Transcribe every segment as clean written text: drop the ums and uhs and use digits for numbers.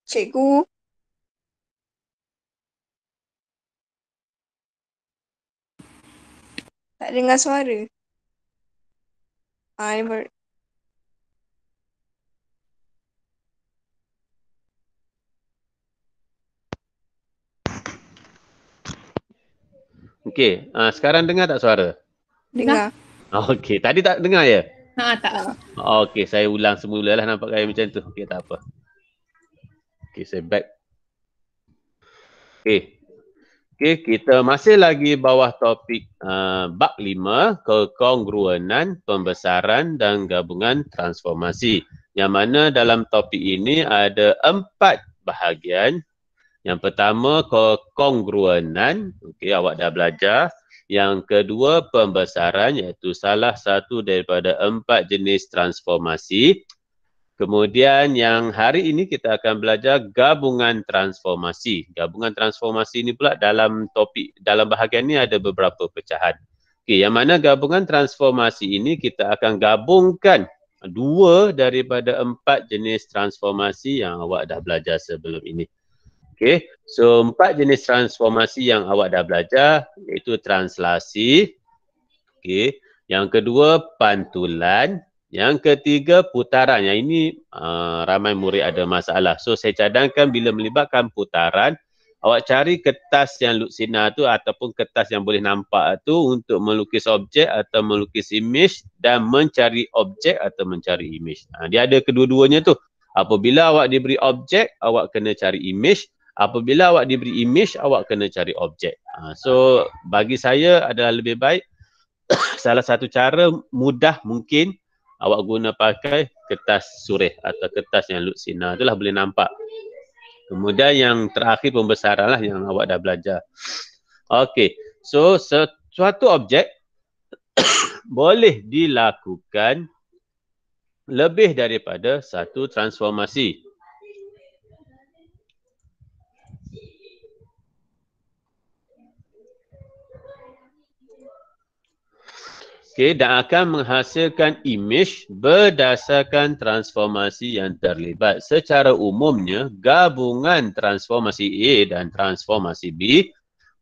Cikgu, tak dengar suara. Ini baru. Okey, sekarang dengar tak suara? Dengar. Okey, tadi tak dengar ya? Tak. Okey, saya ulang semula lah, nampak gaya macam tu. Okey, tak apa. Okey, saya back. Okey. Okey, kita masih lagi bawah topik bab 5, kekongruenan, pembesaran dan gabungan transformasi. Yang mana dalam topik ini ada 4 bahagian. Yang pertama, kekongruenan. Okey, awak dah belajar. Yang kedua, pembesaran, iaitu salah satu daripada 4 jenis transformasi. Kemudian yang hari ini kita akan belajar gabungan transformasi. Gabungan transformasi ini pula dalam topik, dalam bahagian ini ada beberapa pecahan. Okey, yang mana gabungan transformasi ini kita akan gabungkan 2 daripada 4 jenis transformasi yang awak dah belajar sebelum ini. Okey, so 4 jenis transformasi yang awak dah belajar iaitu translasi. Okey, yang kedua pantulan. Yang ketiga putaran. Yang ini ramai murid ada masalah. So saya cadangkan bila melibatkan putaran, awak cari kertas yang lutsina tu ataupun kertas yang boleh nampak tu untuk melukis objek atau melukis image dan mencari objek atau mencari image. Dia ada kedua-duanya tu. Apabila awak diberi objek, awak kena cari image. Apabila awak diberi image, awak kena cari objek. So bagi saya adalah lebih baik salah satu cara mudah mungkin awak guna pakai kertas surih atau kertas yang lutsina, itulah boleh nampak. Kemudian yang terakhir pembesaran lah yang awak dah belajar. Okey, so suatu objek boleh dilakukan lebih daripada satu transformasi. Okey, dan akan menghasilkan image berdasarkan transformasi yang terlibat. Secara umumnya, gabungan transformasi A dan transformasi B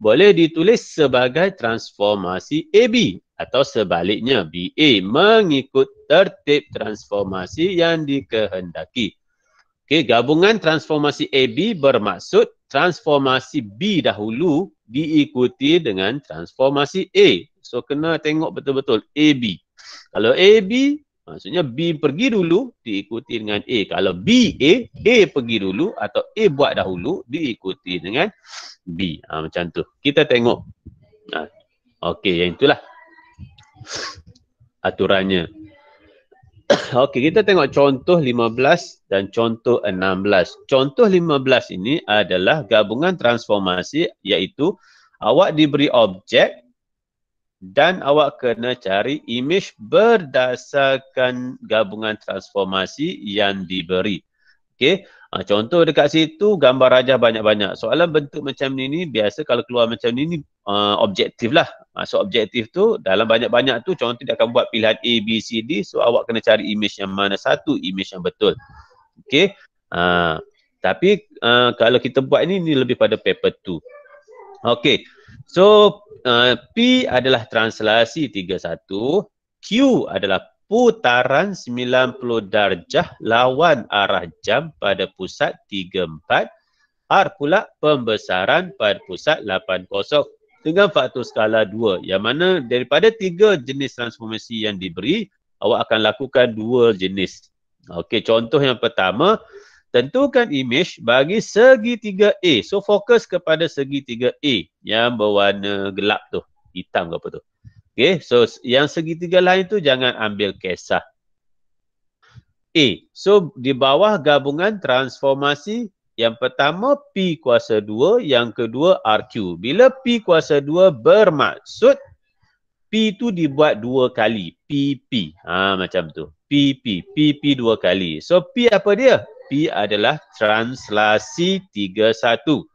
boleh ditulis sebagai transformasi AB atau sebaliknya BA mengikut tertib transformasi yang dikehendaki. Okey, gabungan transformasi AB bermaksud transformasi B dahulu diikuti dengan transformasi A. So kena tengok betul-betul AB. Kalau AB, maksudnya B pergi dulu diikuti dengan A. Kalau B A pergi dulu atau A buat dahulu diikuti dengan B. Macam tu. Kita tengok. Okey, yang itulah aturannya. Okey, kita tengok contoh 15 dan contoh 16. Contoh 15 ini adalah gabungan transformasi iaitu awak diberi objek dan awak kena cari image berdasarkan gabungan transformasi yang diberi. Okey, contoh dekat situ gambar rajah banyak-banyak. Soalan bentuk macam ni biasa kalau keluar macam ni objektif lah. Maksud objektif tu dalam banyak-banyak tu contoh dia akan buat pilihan A, B, C, D. So awak kena cari image yang mana satu image yang betul. Okey, tapi kalau kita buat ini lebih pada paper 2. Okey, so P adalah translasi 31, Q adalah putaran 90 darjah lawan arah jam pada pusat 34, R pula pembesaran pada pusat 80 dengan faktor skala 2. Yang mana daripada 3 jenis transformasi yang diberi, awak akan lakukan 2 jenis. Okey, contoh yang pertama, tentukan image bagi segitiga A. So fokus kepada segitiga A yang berwarna gelap tu, hitam ke apa tu. Okay, so yang segitiga lain tu jangan ambil kisah. A, so di bawah gabungan transformasi yang pertama P kuasa 2, yang kedua RQ. Bila P kuasa 2 bermaksud P tu dibuat 2 kali, PP. Macam tu. PP 2 kali. So P apa dia? P adalah translasi 31.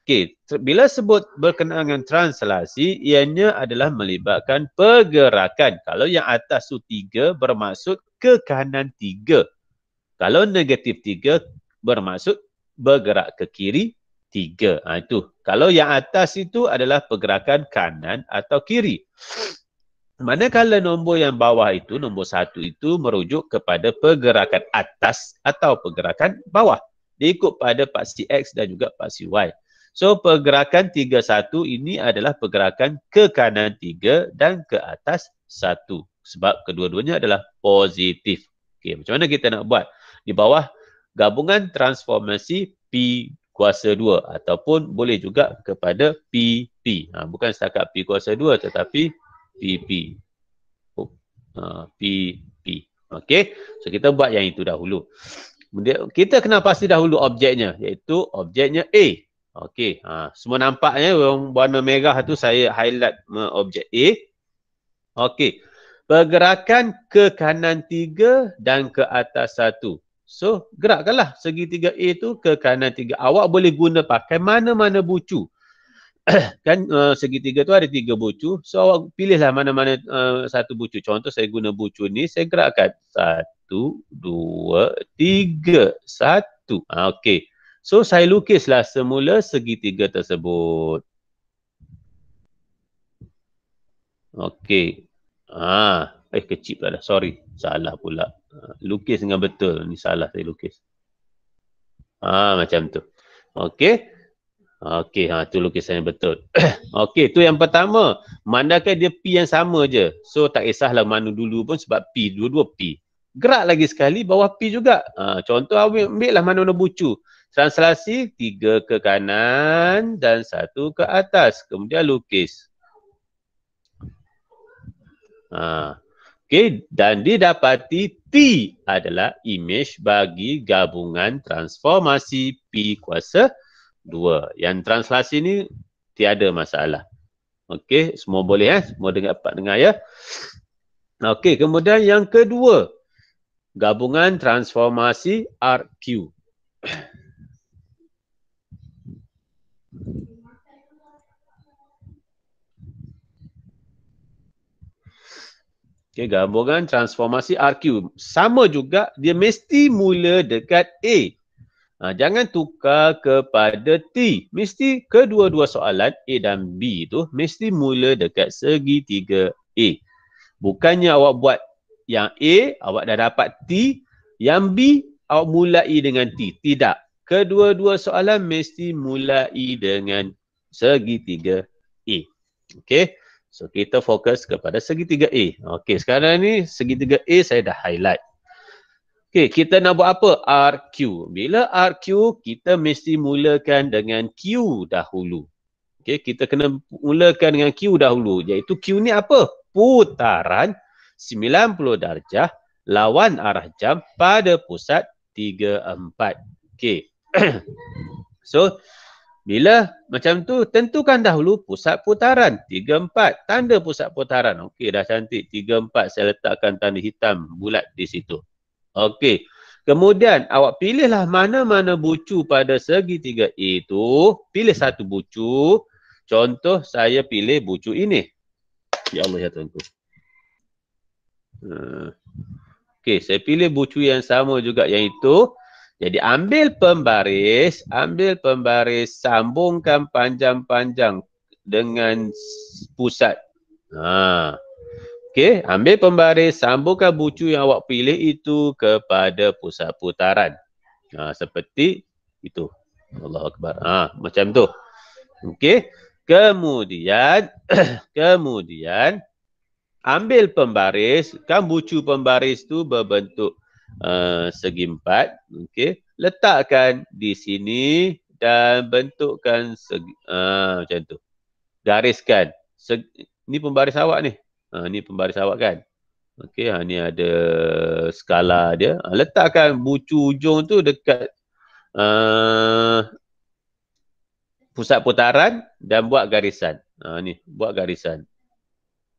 Okey, bila sebut berkenaan dengan translasi, ianya adalah melibatkan pergerakan. Kalau yang atas tu 3 bermaksud ke kanan 3. Kalau negatif 3 bermaksud bergerak ke kiri 3. Itu. Kalau yang atas itu adalah pergerakan kanan atau kiri. Manakala nombor yang bawah itu, nombor 1 itu merujuk kepada pergerakan atas atau pergerakan bawah. Dia ikut pada paksi X dan juga paksi Y. So, pergerakan 3-1 ini adalah pergerakan ke kanan 3 dan ke atas 1. Sebab kedua-duanya adalah positif. Okey, macam mana kita nak buat? Di bawah gabungan transformasi P kuasa 2 ataupun boleh juga kepada PP. Bukan setakat P kuasa 2 tetapi PP. PP. Okey. So kita buat yang itu dahulu. Kemudian kita kena pasti dahulu objeknya, iaitu objeknya A. Okey. Semua nampaknya yang warna merah tu saya highlight objek A. Okey. Pergerakan ke kanan 3 dan ke atas 1. So gerakkanlah segitiga A tu ke kanan 3. Awak boleh guna pakai mana-mana bucu. Kan segitiga tu ada 3 bucu. So awak pilihlah mana-mana satu bucu. Contoh saya guna bucu ni, saya gerakkan 1, 2, 3, 1. Okey. So saya lukislah semula segitiga tersebut. Okey. Kecil pula dah. Sorry. Salah pula. Lukis dengan betul. Ni salah saya lukis. Macam tu. Okey. Okey, tu lukisan yang betul. Okey, tu yang pertama. Mandakan dia P yang sama je. So, tak kisahlah mana dulu pun sebab P. Dua-dua P. Gerak lagi sekali bawah P juga. Contoh, ambillah mana-mana bucu. Translasi 3 ke kanan dan 1 ke atas. Kemudian lukis. Okey, dan didapati P adalah imej bagi gabungan transformasi P kuasa 2. Yang translasi ni tiada masalah. Okey, semua boleh semua dapat dengar ya. Okey, kemudian yang kedua, gabungan transformasi RQ. Okey, gabungan transformasi RQ. Sama juga, dia mesti mula dekat A. Jangan tukar kepada T. Mesti kedua-dua soalan A dan B tu mesti mula dekat segitiga A. Bukannya awak buat yang A, awak dah dapat T. Yang B, awak mulai dengan T. Tidak. Kedua-dua soalan mesti mulai dengan segitiga A. Okey. So, kita fokus kepada segitiga A. Okey, sekarang ni segitiga A saya dah highlight. Okey, kita nak buat apa? RQ. Bila RQ, kita mesti mulakan dengan Q dahulu. Okey, kita kena mulakan dengan Q dahulu. Iaitu Q ni apa? Putaran 90 darjah lawan arah jam pada pusat 34. Okey. So, bila macam tu, tentukan dahulu pusat putaran. 34. Tanda pusat putaran. Okey, dah cantik. 34. Saya letakkan tanda hitam bulat di situ. Okey. Kemudian awak pilihlah mana-mana bucu pada segitiga A tu. Pilih satu bucu. Contoh saya pilih bucu ini. Ya Allah ya Tuhanku. Okey, saya pilih bucu yang sama juga yang itu. Jadi ambil pembaris, sambungkan panjang-panjang dengan pusat. Okey, ambil pembaris, sambungkan bucu yang awak pilih itu kepada pusat putaran. Seperti itu. Allahu Akbar. Macam tu. Okey. Kemudian, ambil pembaris, kan bucu pembaris tu berbentuk segi empat. Okey. Letakkan di sini dan bentukkan macam tu. Gariskan. Ni pembaris awak ni. Ni pembaris awak kan. Okey, ni ada skala dia. Letakkan bucu ujung tu dekat pusat putaran dan buat garisan. Ni, buat garisan.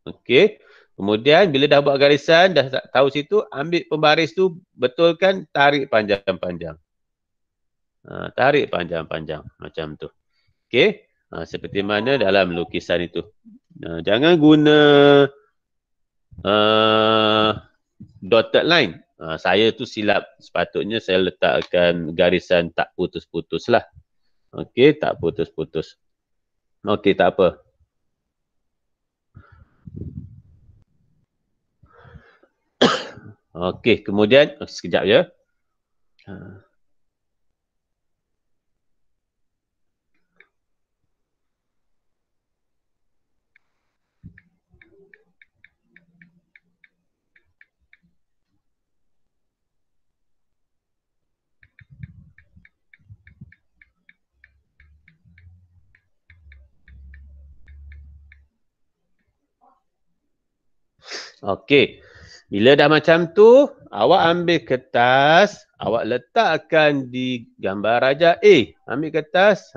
Okey. Kemudian bila dah buat garisan, dah tahu situ, ambil pembaris tu, betulkan, tarik panjang-panjang. Tarik panjang-panjang. Macam tu. Okey. Seperti mana dalam lukisan itu. Jangan guna dotted line. Saya tu silap. Sepatutnya saya letakkan garisan tak putus-putus lah. Okey, tak putus-putus. Okey, tak apa. Okey, kemudian sekejap ya. Okey. Bila dah macam tu, awak ambil kertas, awak letakkan di gambar raja A. Ambil kertas,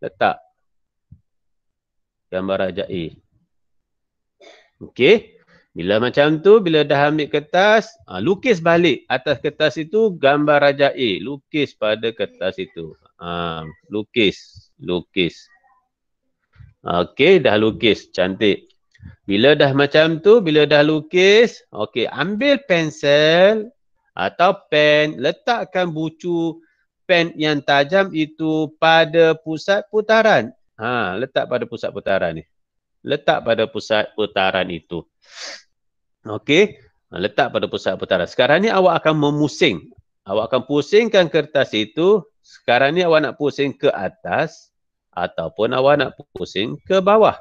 letak gambar raja A. Okey. Bila macam tu, bila dah ambil kertas, lukis balik atas kertas itu gambar raja A. Lukis pada kertas itu. Lukis. Okey, dah lukis. Cantik. Bila dah macam tu, bila dah lukis, okey, ambil pensel atau pen, letakkan bucu pen yang tajam itu pada pusat putaran. Letak pada pusat putaran ni. Letak pada pusat putaran itu. Okey, letak pada pusat putaran. Sekarang ni awak akan memusing. Awak akan pusingkan kertas itu. Sekarang ni awak nak pusing ke atas ataupun awak nak pusing ke bawah.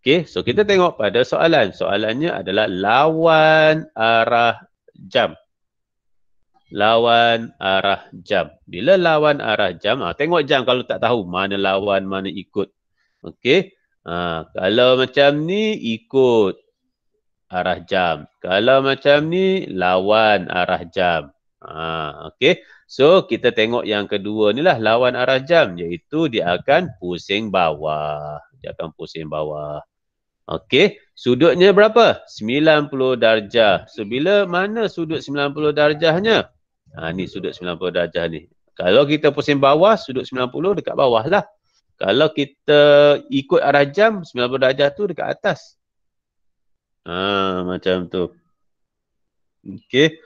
Okey, so kita tengok pada soalan. Soalannya adalah lawan arah jam. Lawan arah jam. Bila lawan arah jam, tengok jam kalau tak tahu mana lawan, mana ikut. Okey, kalau macam ni ikut arah jam. Kalau macam ni lawan arah jam. Okey, so kita tengok yang kedua ni lah lawan arah jam, iaitu dia akan pusing bawah. Dia akan pusing bawah. Okey, sudutnya berapa? 90 darjah. So, bila mana sudut 90 darjahnya? Ni sudut 90 darjah ni. Kalau kita pusing bawah, sudut 90 dekat bawah lah. Kalau kita ikut arah jam, 90 darjah tu dekat atas. Macam tu. Okey.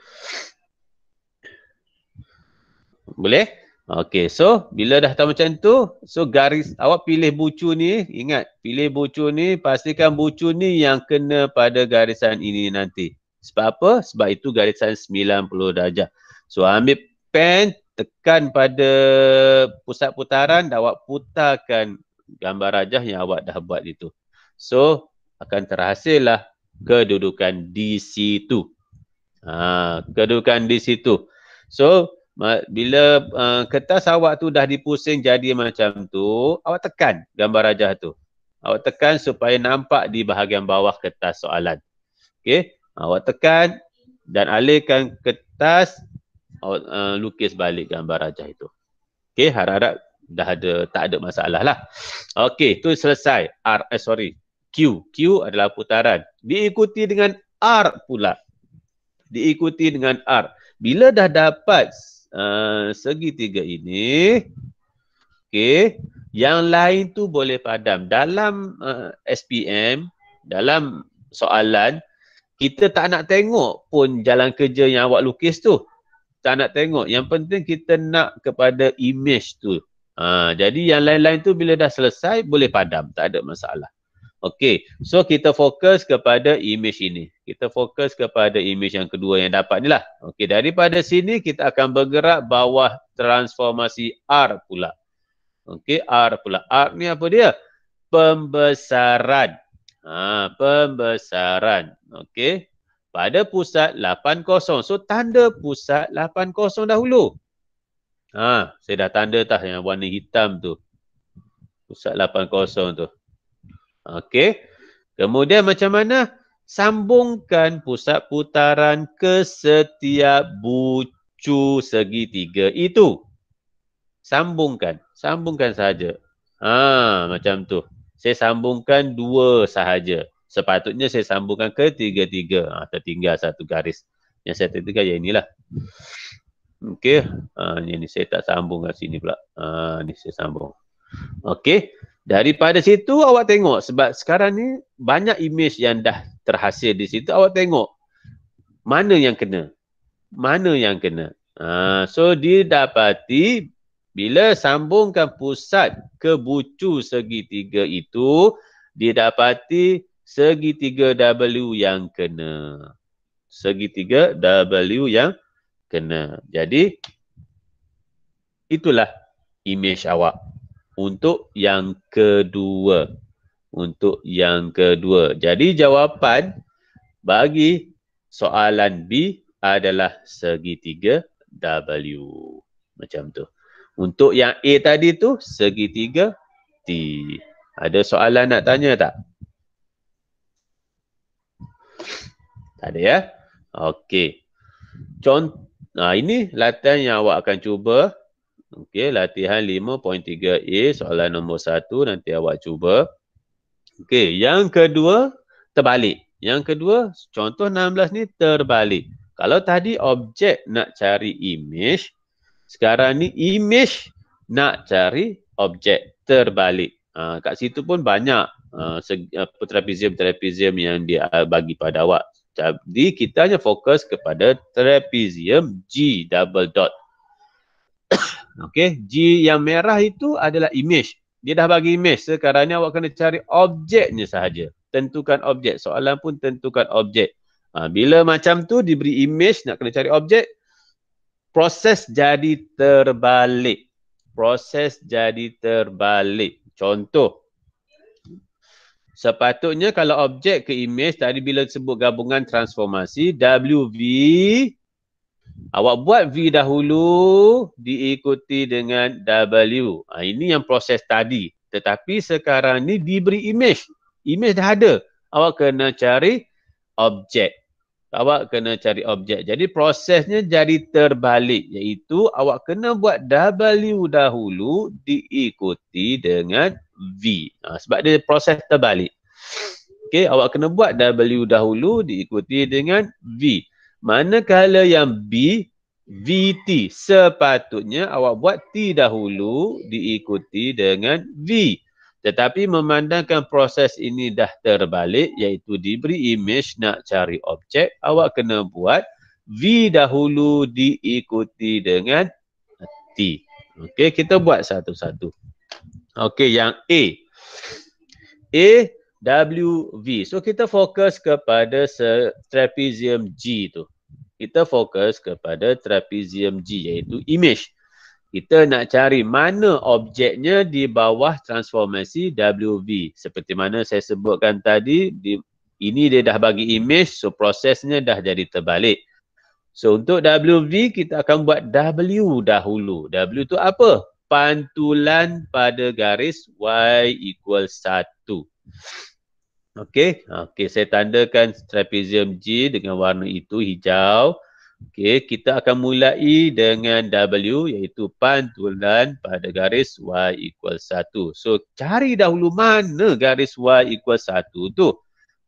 Boleh? Okey, so bila dah tahu macam tu, so garis, awak pilih bucu ni, ingat, pilih bucu ni, pastikan bucu ni yang kena pada garisan ini nanti. Sebab apa? Sebab itu garisan 90 darjah. So ambil pen, tekan pada pusat putaran dan awak putarkan gambar rajah yang awak dah buat itu. So akan terhasil lah kedudukan di situ. Kedudukan di situ. So bila kertas awak tu dah dipusing jadi macam tu, awak tekan gambar rajah tu. Awak tekan supaya nampak di bahagian bawah kertas soalan. Okey, awak tekan dan alihkan kertas, awak lukis balik gambar rajah itu. Okey, harap-harap dah tak ada masalah lah. Okey, tu selesai. Q. Q adalah putaran. Diikuti dengan R pula. Diikuti dengan R. Bila dah dapat segitiga ini, okey, yang lain tu boleh padam. Dalam SPM, dalam soalan, kita tak nak tengok pun jalan kerja yang awak lukis tu. Tak nak tengok. Yang penting kita nak kepada image tu. Jadi yang lain-lain tu bila dah selesai, boleh padam. Tak ada masalah. Okey, so kita fokus kepada image ini. Kita fokus kepada image yang kedua yang dapat ni lah. Okey, daripada sini kita akan bergerak bawah transformasi R pula. Okey, R pula. R ni apa dia? Pembesaran. Pembesaran. Okey, pada pusat 80. So tanda pusat 80 dahulu. Saya dah tanda yang warna hitam tu. Pusat 80 tu. Okey. Kemudian macam mana? Sambungkan pusat putaran ke setiap bucu segitiga itu. Sambungkan. Sambungkan sahaja. Macam tu. Saya sambungkan 2 sahaja. Sepatutnya saya sambungkan ke 3-3. Tertinggal satu garis. Yang saya tertinggal yang inilah. Okey. Ini saya tak sambung kat sini pula. Ni saya sambung. Okey. Daripada situ awak tengok, sebab sekarang ni banyak image yang dah terhasil di situ, awak tengok mana yang kena. mana yang kena. So didapati bila sambungkan pusat ke bucu segitiga itu, didapati segitiga W yang kena. Segitiga W yang kena. Jadi itulah imej awak untuk yang kedua. Untuk yang kedua. Jadi jawapan bagi soalan B adalah segitiga W. Macam tu. Untuk yang A tadi tu segitiga T. Ada soalan nak tanya tak? Tak ada ya? Okey. Ini latihan yang awak akan cuba. Okey, latihan 5.3A soalan nombor 1 nanti awak cuba. Okey, yang kedua terbalik. Yang kedua, contoh 16 ni terbalik. Kalau tadi objek nak cari imej, sekarang ni imej nak cari objek terbalik. Kat situ pun banyak trapezium yang dia bagi pada awak. Jadi kita hanya fokus kepada trapezium G double dot. Okey, G yang merah itu adalah imej. Dia dah bagi imej. Sekarang ni awak kena cari objeknya sahaja. Tentukan objek. Soalan pun tentukan objek. Bila macam tu diberi imej nak kena cari objek, proses jadi terbalik. Proses jadi terbalik. Contoh. Sepatutnya kalau objek ke imej tadi bila sebut gabungan transformasi WV, awak buat V dahulu diikuti dengan W. Ini yang proses tadi. Tetapi sekarang ni diberi imej. Imej dah ada. Awak kena cari objek. Awak kena cari objek. Jadi prosesnya jadi terbalik. Iaitu awak kena buat W dahulu diikuti dengan V. Sebab dia proses terbalik. Okey, awak kena buat W dahulu diikuti dengan V. Manakala yang B, VT, sepatutnya awak buat T dahulu diikuti dengan V. Tetapi memandangkan proses ini dah terbalik, iaitu diberi imej nak cari objek, awak kena buat V dahulu diikuti dengan T. Okey, kita buat satu-satu. Okey, yang A. A, W, V. So kita fokus kepada trapezium G tu. Kita fokus kepada trapezium G iaitu imej. Kita nak cari mana objeknya di bawah transformasi WV. Seperti mana saya sebutkan tadi, ini dia dah bagi imej, so prosesnya dah jadi terbalik. So untuk WV kita akan buat W dahulu. W tu apa? Pantulan pada garis Y = 1. Okey, saya tandakan trapezium G dengan warna itu hijau. Okey, kita akan mulai dengan W iaitu pantulan pada garis Y = 1. So cari dahulu mana garis Y = 1 tu.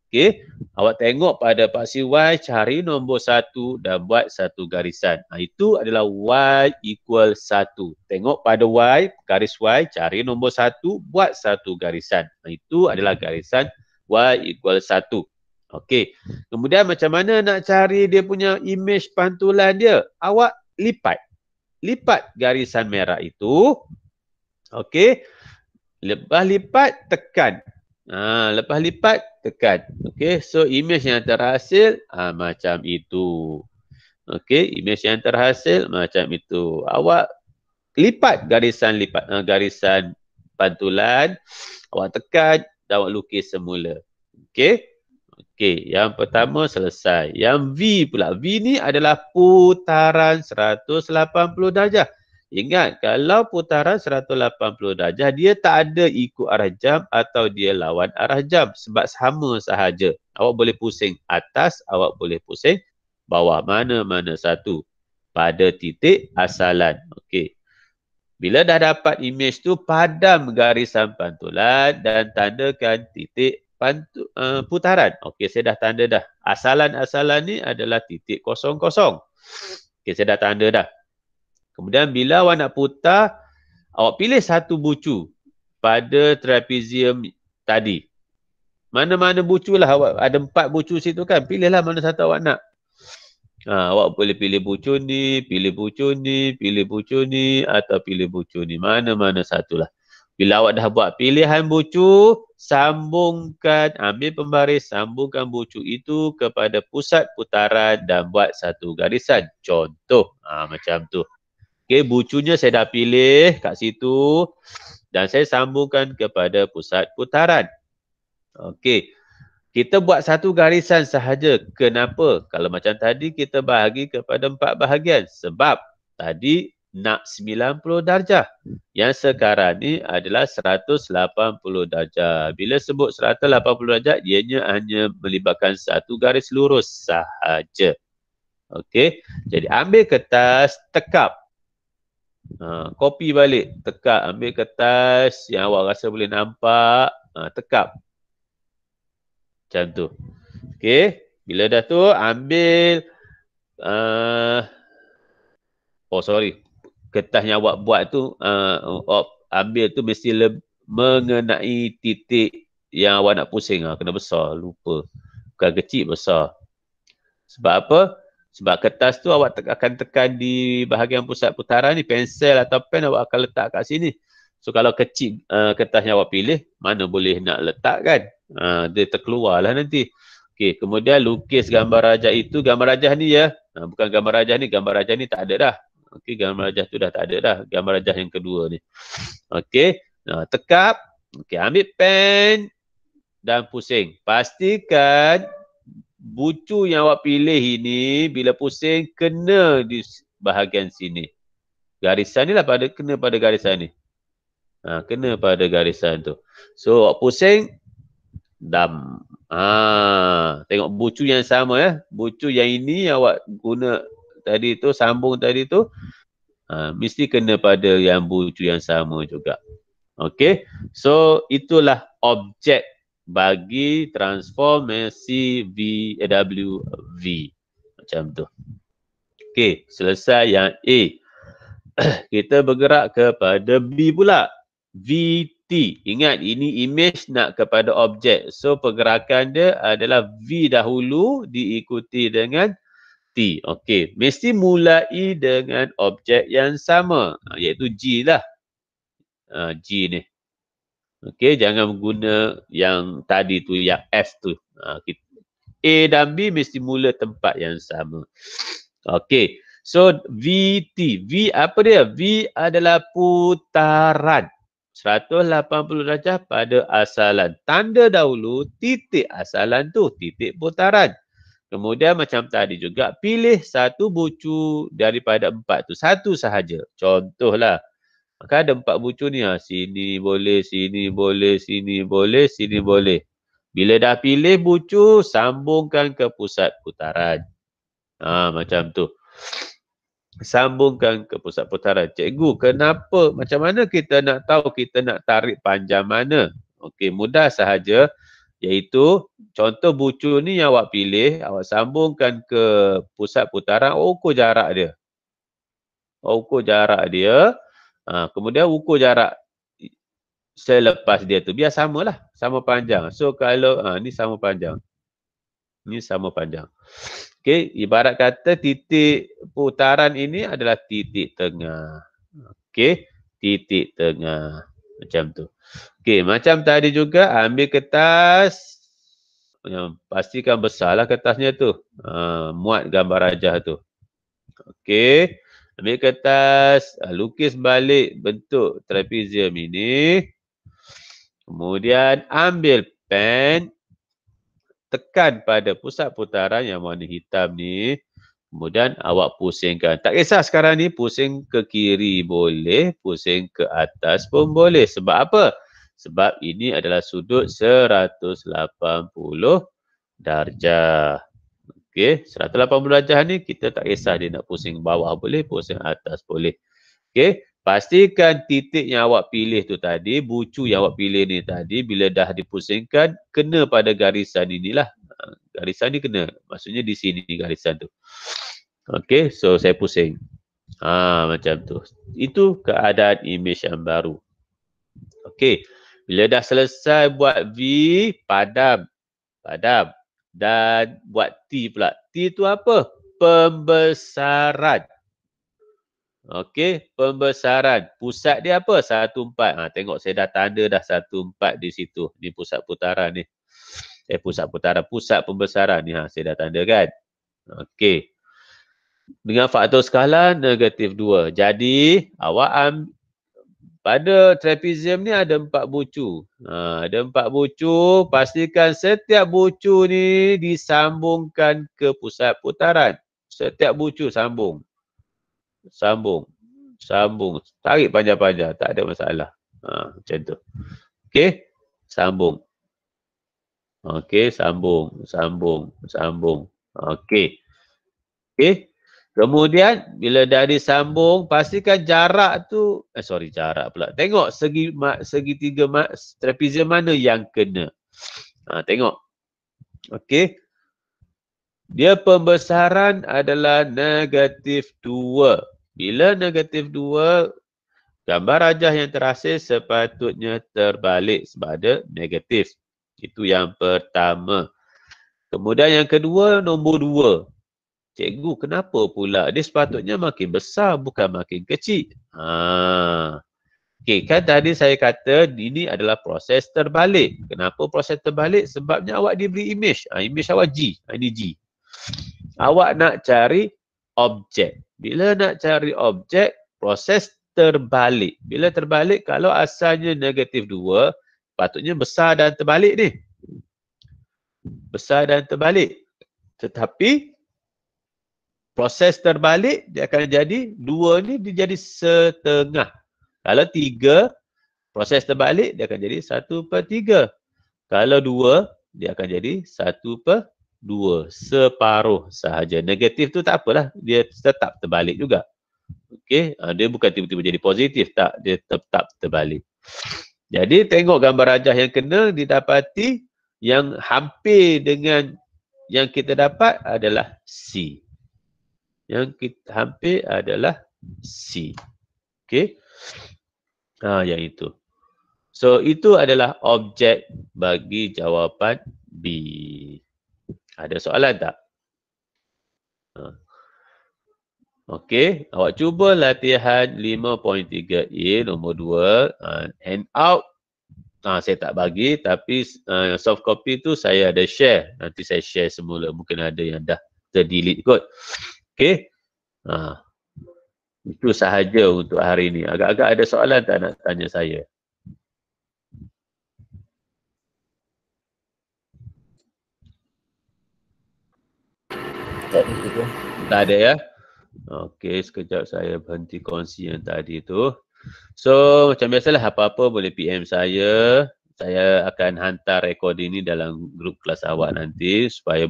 Okey, awak tengok pada paksi Y, cari nombor 1 dan buat satu garisan. Itu adalah Y = 1. Tengok pada Y, garis Y, cari nombor 1, buat satu garisan. Itu adalah garisan Y = 1. Okey. Kemudian macam mana nak cari dia punya imej pantulan dia? Awak lipat. Lipat garisan merah itu. Okey. Lepas lipat, tekan. Lepas lipat, tekan. Okey. So imej yang terhasil macam itu. Okey. Imej yang terhasil macam itu. Awak lipat garisan pantulan. Awak tekan dan awak lukis semula. Okey. Okey, yang pertama selesai. Yang V pula. V ni adalah putaran 180 darjah. Ingat, kalau putaran 180 darjah, dia tak ada ikut arah jam atau dia lawan arah jam. Sebab sama sahaja. Awak boleh pusing atas, awak boleh pusing bawah. Mana-mana satu. Pada titik asalan. Okey. Bila dah dapat imej tu, padam garisan pantulan dan tandakan titik putaran. Okey, saya dah tanda dah. Asalan-asalan ni adalah titik 00. Okey, saya dah tanda dah. Kemudian bila awak nak putar, awak pilih satu bucu pada trapezium tadi. Mana-mana bucu lah. Awak ada 4 bucu situ kan. Pilihlah mana satu awak nak. Awak boleh pilih bucu ni, pilih bucu ni, pilih bucu ni atau pilih bucu ni. Mana-mana satulah. Bila awak dah buat pilihan bucu, sambungkan, ambil pembaris, sambungkan bucu itu kepada pusat putaran dan buat satu garisan. Contoh, macam tu. Okey, bucunya saya dah pilih kat situ dan saya sambungkan kepada pusat putaran. Okey. Kita buat satu garisan sahaja. Kenapa? Kalau macam tadi kita bahagi kepada 4 bahagian. Sebab tadi nak 90 darjah. Yang sekarang ni adalah 180 darjah. Bila sebut 180 darjah, ianya hanya melibatkan satu garis lurus sahaja. Okey. Jadi ambil kertas, tekap. Copy balik. Tekap. Ambil kertas yang awak rasa boleh nampak. Tekap. Macam tu. Okey. Bila dah tu, ambil kertas yang awak buat tu ambil tu mesti mengenai titik yang awak nak pusing. Kena besar, lupa. Bukan kecil, besar. Sebab apa? Sebab kertas tu awak akan tekan di bahagian pusat putaran ni, pensel atau pen awak akan letak kat sini. So kalau kecil kertas yang awak pilih, mana boleh nak letak kan? Dia terkeluar lah nanti. Okey, kemudian lukis gambar rajah itu. Gambar rajah ni ya, bukan gambar rajah ni. Gambar rajah ni tak ada dah. Okey, gambar rajah tu dah tak ada dah. Gambar rajah yang kedua ni. Okey, tekap. Okey, ambil pen dan pusing. Pastikan bucu yang awak pilih ini bila pusing kena di bahagian sini. Garisan ni lah kena pada garisan ni. Kena pada garisan tu. So awak pusing, dam. Tengok bucu yang sama ya. Bucu yang ini awak guna tadi tu, sambung tadi tu, mesti kena pada yang bucu yang sama juga. Okey. So itulah objek bagi transformasi VW. Macam tu. Okey, selesai yang A. Kita bergerak kepada B pula. VT. Ingat, ini image nak kepada objek. So, pergerakan dia adalah V dahulu diikuti dengan T. Okey. Mesti mulai dengan objek yang sama. Iaitu G lah. G ni. Okey. Jangan guna yang tadi tu, yang F tu. A dan B mesti mula tempat yang sama. Okey. So, VT. V apa dia? V adalah putaran. 180 darjah pada asalan. Tanda dahulu titik asalan tu, titik putaran. Kemudian macam tadi juga, pilih satu bucu daripada 4 tu. Satu sahaja. Contohlah. Maka ada 4 bucu ni. Sini boleh, sini boleh, sini boleh, sini boleh. Bila dah pilih bucu, sambungkan ke pusat putaran. Macam tu. Sambungkan ke pusat putaran. Cikgu, kenapa? Macam mana kita nak tahu kita nak tarik panjang mana? Okey, mudah sahaja. Iaitu, contoh bucu ni yang awak pilih, awak sambungkan ke pusat putaran, ukur jarak dia. Ukur jarak dia. Kemudian ukur jarak selepas dia tu. Biar samalah. Sama panjang. So, kalau ni sama panjang. Ni sama panjang. Okey, ibarat kata titik putaran ini adalah titik tengah. Okey, titik tengah. Macam tu. Okey, macam tadi juga ambil kertas. Pastikan besarlah kertasnya tu. Muat gambar rajah tu. Okey, ambil kertas, lukis balik bentuk trapezium ini. Kemudian ambil pen. Tekan pada pusat putaran yang warna hitam ni. Kemudian awak pusingkan. Tak kisah sekarang ni pusing ke kiri boleh, pusing ke atas pun boleh. Sebab apa? Sebab ini adalah sudut 180 darjah. Okey, 180 darjah ni kita tak kisah dia nak pusing bawah boleh, pusing atas boleh. Okey, pastikan titik yang awak pilih tu tadi, bucu yang awak pilih ni tadi, bila dah dipusingkan, kena pada garisan inilah. Garisan ni kena. Maksudnya di sini garisan tu. Okey, so saya pusing. Macam tu. Itu keadaan image yang baru. Okey, bila dah selesai buat V, padam. Padam. Dan buat T pula. T tu apa? pembesaran. Okey, pembesaran. Pusat dia apa? 1/4. Tengok saya dah tanda dah 1/4 di situ. Ni pusat putaran ni. Pusat putaran, pusat pembesaran ni. Saya dah tanda kan? Okey. Dengan faktor skala -2. Jadi, awak pada trapezium ni ada 4 bucu. Ada 4 bucu. Pastikan setiap bucu ni disambungkan ke pusat putaran. Setiap bucu sambung. Sambung. Tarik panjang-panjang. Tak ada masalah. Macam tu. Okey. Sambung. Okey. Sambung. Okey. Okey. Kemudian bila dah disambung, pastikan jarak tu, jarak pula. Tengok segitiga trapezium mana yang kena. Tengok. Okey. Dia pembesaran adalah -2. Bila -2, gambar rajah yang terhasil sepatutnya terbalik sebab ada negatif. Itu yang pertama. Kemudian yang kedua, nombor 2. Cikgu, kenapa pula? Dia sepatutnya makin besar, bukan makin kecil. Okey, kan tadi saya kata ini adalah proses terbalik. Kenapa proses terbalik? Sebabnya awak diberi image. Image awak G. Ini G. Awak nak cari objek. Bila nak cari objek, proses terbalik. Bila terbalik, kalau asalnya -2, patutnya besar dan terbalik ni. Besar dan terbalik. Tetapi proses terbalik dia akan jadi 2 ni dia jadi setengah. Kalau 3, proses terbalik dia akan jadi 1/3. Kalau 2, dia akan jadi 1/2. Separuh sahaja. Negatif tu tak apalah, dia tetap terbalik juga. Okey, dia bukan tiba-tiba jadi positif, tak, dia tetap terbalik. Jadi tengok gambar rajah yang kena didapati yang hampir dengan yang kita dapat adalah C. Yang kita hampir adalah C. Okey. Yang itu. So, itu adalah objek bagi jawapan B. Ada soalan tak? Okey. Awak cuba latihan 5.3A nombor 2. Handout. Saya tak bagi tapi soft copy tu saya ada share. Nanti saya share semula. Mungkin ada yang dah terdelete kot. Okey. Itu sahaja untuk hari ini. Agak-agak ada soalan tak nak tanya saya? Tak ada ya? Okey, sekejap saya berhenti kongsi yang tadi tu. So, macam biasalah apa-apa boleh PM saya. Saya akan hantar recording ni dalam grup kelas awak nanti supaya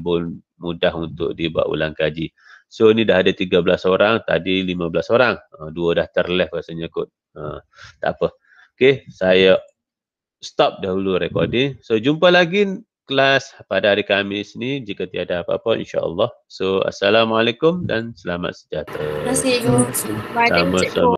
mudah untuk dibuat ulang kaji. So, ni dah ada 13 orang, tadi 15 orang. 2 dah terleft rasanya kot. Tak apa. Okey, saya stop dahulu recording. So, jumpa lagi kelas pada hari Khamis ni jika tiada apa-apa insya-Allah. So, assalamualaikum dan selamat sejahtera. Terima kasih, Cikgu. Sama-sama.